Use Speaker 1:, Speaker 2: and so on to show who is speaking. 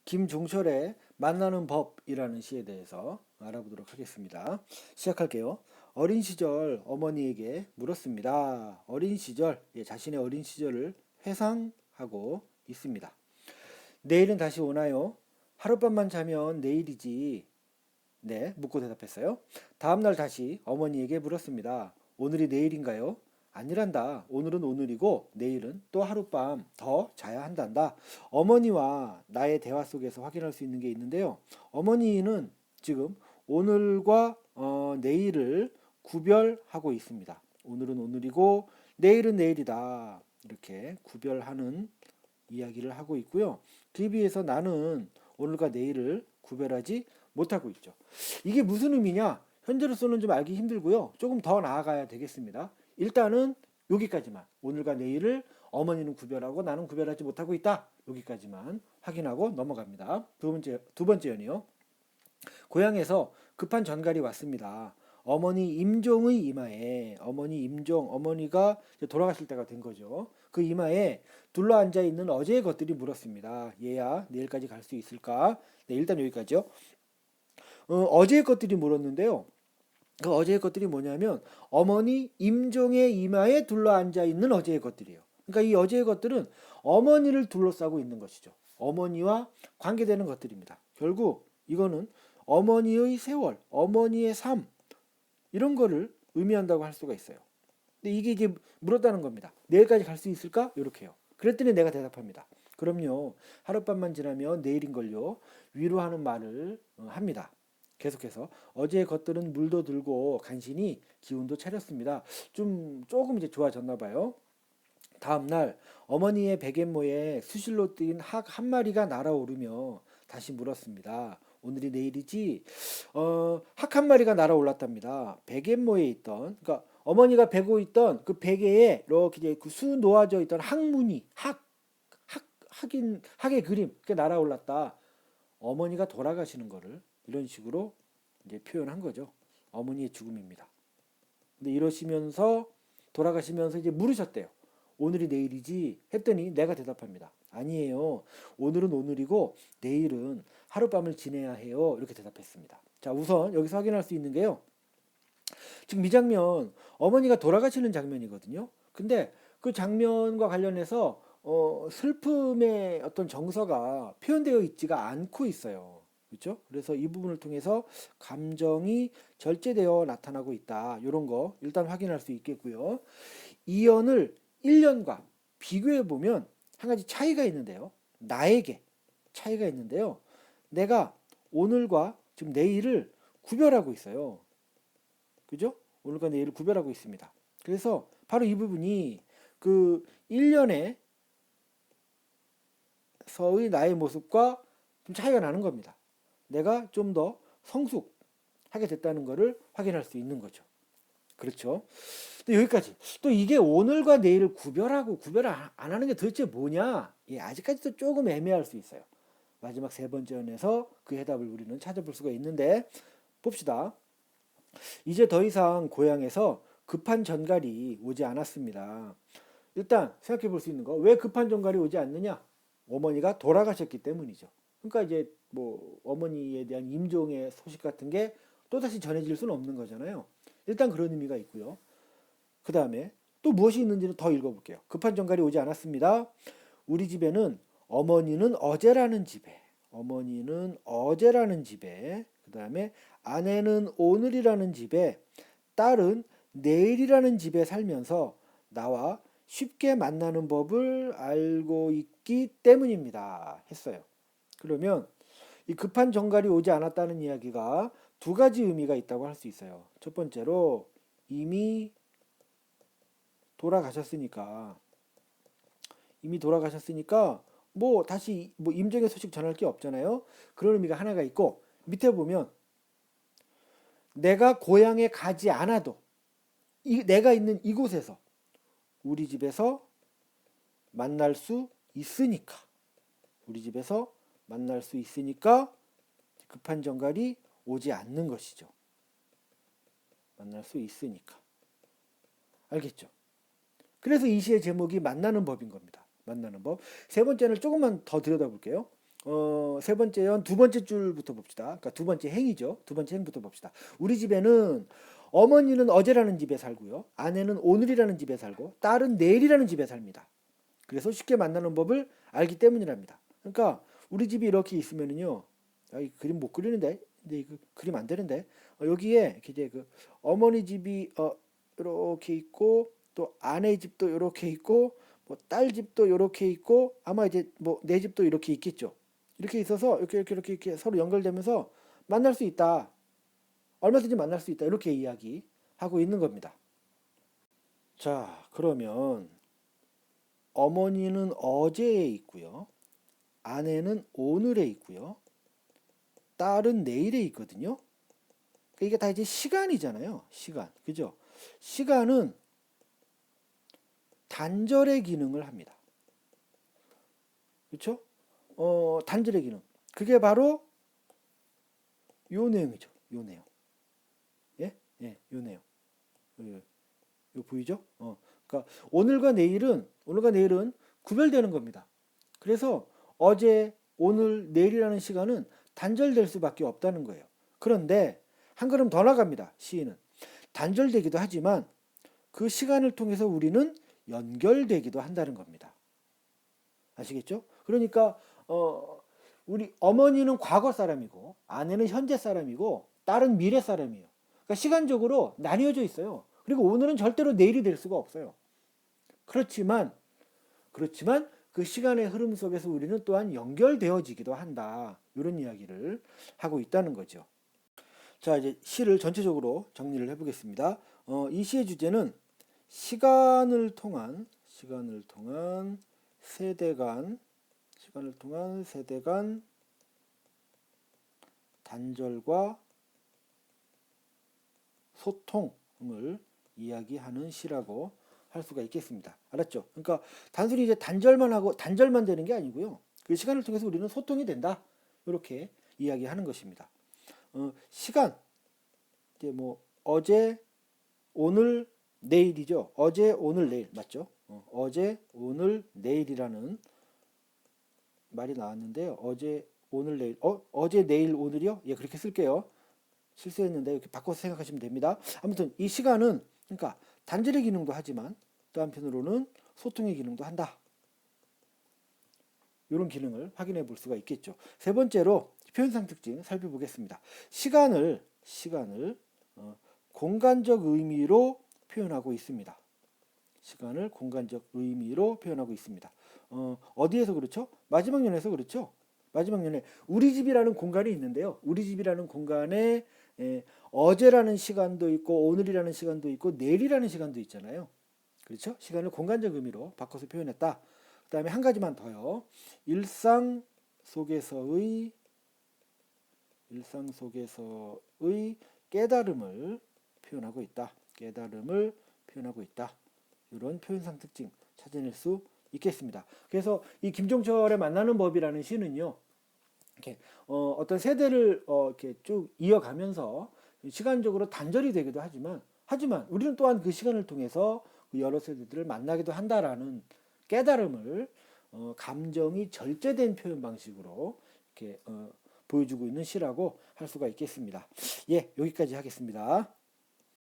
Speaker 1: 김종철의 만나는 법이라는 시에 대해서 알아보도록 하겠습니다. 시작할게요. 어린 시절 어머니에게 물었습니다. 어린 시절, 자신의 어린 시절을 회상하고 있습니다. 내일은 다시 오나요? 하룻밤만 자면 내일이지. 네, 묻고 대답했어요. 다음날 다시 어머니에게 물었습니다. 오늘이 내일인가요? 아니란다. 오늘은 오늘이고 내일은 또 하룻밤 더 자야 한단다. 어머니와 나의 대화 속에서 확인할 수 있는 게 있는데요. 어머니는 지금 오늘과 내일을 구별하고 있습니다. 오늘은 오늘이고 내일은 내일이다. 이렇게 구별하는 이야기를 하고 있고요. 그에 비해서 나는 오늘과 내일을 구별하지 못하고 있죠. 이게 무슨 의미냐? 현재로서는 좀 알기 힘들고요. 조금 더 나아가야 되겠습니다. 일단은 여기까지만. 오늘과 내일을 어머니는 구별하고 나는 구별하지 못하고 있다. 여기까지만 확인하고 넘어갑니다. 두 번째 연이요. 고향에서 급한 전갈이 왔습니다. 어머니 임종의 이마에 어머니가 돌아가실 때가 된 거죠. 그 이마에 둘러앉아 있는 어제의 것들이 물었습니다. 얘야 내일까지 갈 수 있을까? 네, 일단 여기까지요. 어제의 것들이 물었는데요. 그 어제의 것들이 뭐냐면 어머니 임종의 이마에 둘러앉아 있는 어제의 것들이에요. 그러니까 이 어제의 것들은 어머니를 둘러싸고 있는 것이죠. 어머니와 관계되는 것들입니다. 결국 이거는 어머니의 세월, 어머니의 삶 이런 거를 의미한다고 할 수가 있어요. 근데 이게 이제 물었다는 겁니다. 내일까지 갈 수 있을까? 이렇게요. 그랬더니 내가 대답합니다. 그럼요. 하룻밤만 지나면 내일인걸요. 위로하는 말을 합니다. 계속해서 어제의 것들은 물도 들고 간신히 기운도 차렸습니다. 조금 이제 좋아졌나 봐요. 다음 날 어머니의 베갯모에 수실로 뛴 학 한 마리가 날아오르며 다시 물었습니다. 오늘이 내일이지? 학 한 마리가 날아올랐답니다. 베갯모에 있던, 그러니까 어머니가 베고 있던 그 베개에 이렇게 이제 그 수 놓아져 있던 학무늬, 학의 그림, 그게 날아올랐다. 어머니가 돌아가시는 거를 이런 식으로 이제 표현한 거죠. 어머니의 죽음입니다. 근데 이러시면서 돌아가시면서 이제 물으셨대요. 오늘이 내일이지? 했더니 내가 대답합니다. 아니에요. 오늘은 오늘이고 내일은 하룻밤을 지내야 해요. 이렇게 대답했습니다. 자, 우선 여기서 확인할 수 있는 게요. 지금 이 장면 어머니가 돌아가시는 장면이거든요. 근데 그 장면과 관련해서 슬픔의 어떤 정서가 표현되어 있지가 않고 있어요. 그렇죠? 그래서 이 부분을 통해서 감정이 절제되어 나타나고 있다. 이런 거 일단 확인할 수 있겠고요. 이연을 1년과 비교해 보면 한 가지 차이가 있는데요. 나에게 차이가 있는데요. 내가 오늘과 지금 내일을 구별하고 있어요. 그죠? 오늘과 내일을 구별하고 있습니다. 그래서 바로 이 부분이 그 1년에서의 나의 모습과 좀 차이가 나는 겁니다. 내가 좀 더 성숙하게 됐다는 것을 확인할 수 있는 거죠. 그렇죠. 또 여기까지. 또 이게 오늘과 내일을 구별을 안 하는 게 도대체 뭐냐? 아직까지도 조금 애매할 수 있어요. 마지막 세 번째 연에서 그 해답을 우리는 찾아볼 수가 있는데 봅시다. 이제 더 이상 고향에서 급한 전갈이 오지 않았습니다. 일단 생각해 볼 수 있는 거, 왜 급한 전갈이 오지 않느냐? 어머니가 돌아가셨기 때문이죠. 그러니까 이제 뭐 어머니에 대한 임종의 소식 같은 게 또다시 전해질 수는 없는 거잖아요. 일단 그런 의미가 있고요. 그 다음에 또 무엇이 있는지는 더 읽어볼게요. 급한 전갈이 오지 않았습니다. 우리 집에는 어머니는 어제라는 집에, 그 다음에 아내는 오늘이라는 집에, 딸은 내일이라는 집에 살면서 나와 쉽게 만나는 법을 알고 있기 때문입니다. 했어요. 그러면 이 급한 전갈이 오지 않았다는 이야기가 두 가지 의미가 있다고 할 수 있어요. 첫 번째로 이미 돌아가셨으니까 뭐 다시 뭐 임종의 소식 전할 게 없잖아요. 그런 의미가 하나가 있고, 밑에 보면 내가 고향에 가지 않아도 내가 있는 이곳에서 우리 집에서 만날 수 있으니까 급한 전갈이 오지 않는 것이죠. 만날 수 있으니까. 알겠죠? 그래서 이 시의 제목이 만나는 법인 겁니다. 만나는 법. 세 번째는 조금만 더 들여다볼게요. 세 번째 연 두 번째 줄부터 봅시다. 그러니까 두 번째 행이죠. 두 번째 행부터 봅시다. 우리 집에는 어머니는 어제라는 집에 살고요. 아내는 오늘이라는 집에 살고 딸은 내일이라는 집에 삽니다. 그래서 쉽게 만나는 법을 알기 때문이랍니다. 그러니까 우리 집이 이렇게 있으면은요. 아, 이 그림 못 그리는데. 근데 이거 그림 안 되는데. 여기에 이제 그 어머니 집이 이렇게 있고 또 아내 집도 이렇게 있고 뭐 딸 집도 이렇게 있고 아마 이제 뭐 내 집도 이렇게 있겠죠. 이렇게 있어서 이렇게 서로 연결되면서 만날 수 있다. 얼마든지 만날 수 있다. 이렇게 이야기하고 있는 겁니다. 자, 그러면 어머니는 어제에 있고요. 아내는 오늘에 있고요. 딸은 내일에 있거든요. 그러니까 이게 다 이제 시간이잖아요. 시간. 그죠? 시간은 단절의 기능을 합니다. 그렇죠? 단절의 기능. 그게 바로 요 내용이죠. 요 내용. 예? 예, 요 내용. 요 보이죠? 그러니까 오늘과 내일은 구별되는 겁니다. 그래서 어제, 오늘, 내일이라는 시간은 단절될 수밖에 없다는 거예요. 그런데 한 걸음 더 나갑니다. 시인은 단절되기도 하지만 그 시간을 통해서 우리는 연결되기도 한다는 겁니다. 아시겠죠? 그러니까 우리 어머니는 과거 사람이고 아내는 현재 사람이고 딸은 미래 사람이에요. 그러니까 시간적으로 나뉘어져 있어요. 그리고 오늘은 절대로 내일이 될 수가 없어요. 그렇지만 그 시간의 흐름 속에서 우리는 또한 연결되어지기도 한다. 이런 이야기를 하고 있다는 거죠. 자, 이제 시를 전체적으로 정리를 해보겠습니다. 이 시의 주제는 시간을 통한 세대 간 단절과 소통을 이야기하는 시라고 할 수가 있겠습니다. 알았죠? 그러니까 단순히 이제 단절만 되는 게 아니고요. 그 시간을 통해서 우리는 소통이 된다. 이렇게 이야기하는 것입니다. 시간 이제 뭐 어제, 오늘, 내일이죠. 어제, 오늘, 내일 맞죠? 어제, 오늘, 내일이라는 말이 나왔는데요. 어제, 오늘, 내일. 어제, 내일, 오늘이요? 예, 그렇게 쓸게요. 실수했는데 이렇게 바꿔서 생각하시면 됩니다. 아무튼 이 시간은 그러니까 단절의 기능도 하지만 또 한편으로는 소통의 기능도 한다. 이런 기능을 확인해 볼 수가 있겠죠. 세 번째로 표현상 특징 살펴보겠습니다. 시간을 공간적 의미로 표현하고 있습니다. 시간을 공간적 의미로 표현하고 있습니다. 어디에서 그렇죠? 마지막 연에서 그렇죠? 마지막 연에 우리 집이라는 공간이 있는데요. 우리 집이라는 공간에 어제라는 시간도 있고 오늘이라는 시간도 있고 내일이라는 시간도 있잖아요. 그렇죠? 시간을 공간적 의미로 바꿔서 표현했다. 그 다음에 한 가지만 더요. 일상 속에서의 깨달음을 표현하고 있다. 이런 표현상 특징 찾아낼 수 있겠습니다. 그래서 이 김종철의 만나는 법이라는 시는요. 이렇게 어떤 세대를 이렇게 쭉 이어가면서 시간적으로 단절이 되기도 하지만 우리는 또한 그 시간을 통해서 그 여러 세대들을 만나기도 한다라는 깨달음을 감정이 절제된 표현 방식으로 이렇게 보여주고 있는 시라고 할 수가 있겠습니다. 예, 여기까지 하겠습니다.